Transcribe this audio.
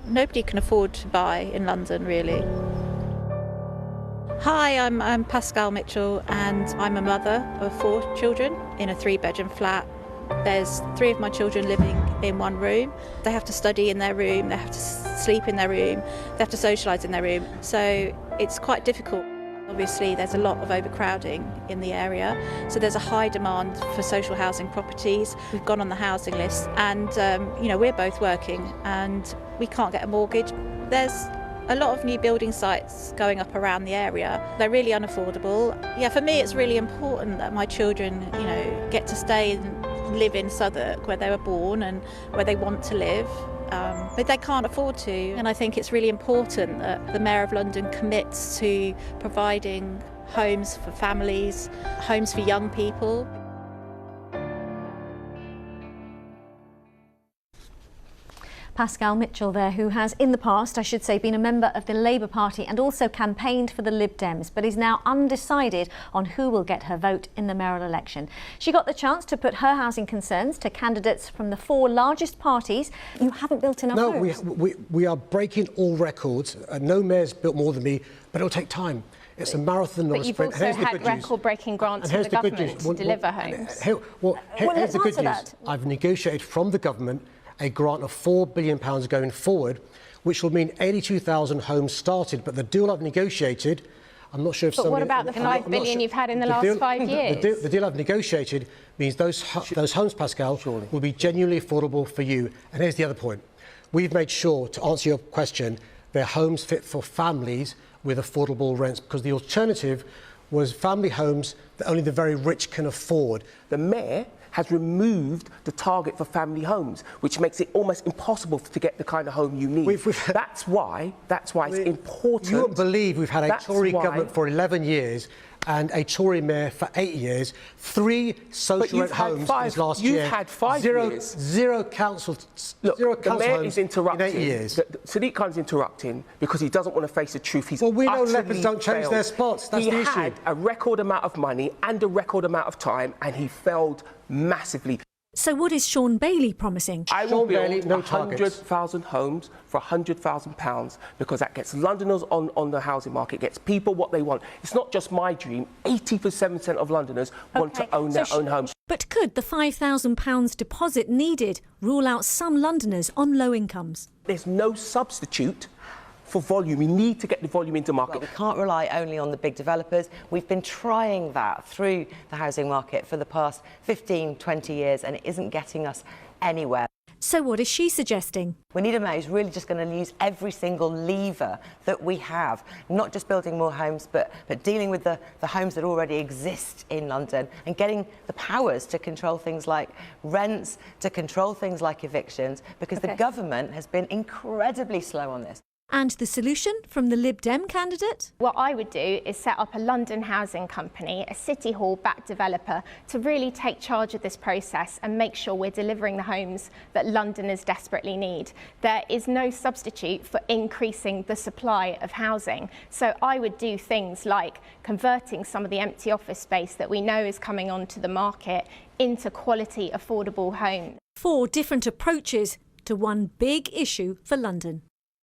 Nobody can afford to buy in London, really. Hi, I'm Pascal Mitchell, and I'm a mother of 4 children in a 3-bedroom flat. There's 3 of my children living in one room. They have to study in their room, they have to sleep in their room, they have to socialise in their room. So it's quite difficult. Obviously, there's a lot of overcrowding in the area, so there's a high demand for social housing properties. We've gone on the housing list, and we're both working, and we can't get a mortgage. There's a lot of new building sites going up around the area. They're really unaffordable. Yeah, for me, it's really important that my children, get to stay and live in Southwark, where they were born and where they want to live. But they can't afford to, and I think it's really important that the Mayor of London commits to providing homes for families, homes for young people. Pascal Mitchell there, who has in the past, I should say, been a member of the Labour Party and also campaigned for the Lib Dems, but is now undecided on who will get her vote in the mayoral election. She got the chance to put her housing concerns to candidates from the 4 largest parties. You haven't built enough homes. No, we are breaking all records. No mayor's built more than me, but it'll take time. It's a marathon, not a sprint. But you've also had record-breaking grants from the government to deliver homes. Here's the good news. I've negotiated from the government a grant of £4 billion going forward, which will mean 82,000 homes started. But the deal I've negotiated, I'm not sure if But what about the £5 billion you've had in the last 5 years? The deal I've negotiated means those homes, Pascal, will be genuinely affordable for you. And here's the other point. We've made sure, to answer your question, they're homes fit for families with affordable rents, because the alternative was family homes that only the very rich can afford. The mayor has removed the target for family homes, which makes it almost impossible to get the kind of home you need. That's why it's important. You won't believe we've had a Tory government for 11 years and a Tory mayor for 8 years. 3 social rent homes this last year. You've had 5 years. Zero council. Look, zero the council mayor homes is interrupting. In 8 years. Sadiq Khan's interrupting because he doesn't want to face the truth. He's we know leopards don't change their spots. That's the issue. He had a record amount of money and a record amount of time, and he failed massively. So what is Sean Bailey promising? I will build 100,000 homes for £100,000, because that gets Londoners on the housing market, gets people what they want. It's not just my dream. 87% of Londoners want to own their own home. But could the £5,000 deposit needed rule out some Londoners on low incomes? There's no substitute for volume. We need to get the volume into market. Well, we can't rely only on the big developers. We've been trying that through the housing market for the past 15, 20 years, and it isn't getting us anywhere. So what is she suggesting? We need a mayor who's really just going to use every single lever that we have, not just building more homes, but dealing with the homes that already exist in London, and getting the powers to control things like rents, to control things like evictions, because the government has been incredibly slow on this. And the solution from the Lib Dem candidate? What I would do is set up a London housing company, a City Hall-backed developer, to really take charge of this process and make sure we're delivering the homes that Londoners desperately need. There is no substitute for increasing the supply of housing. So I would do things like converting some of the empty office space that we know is coming onto the market into quality, affordable homes. 4 different approaches to one big issue for London.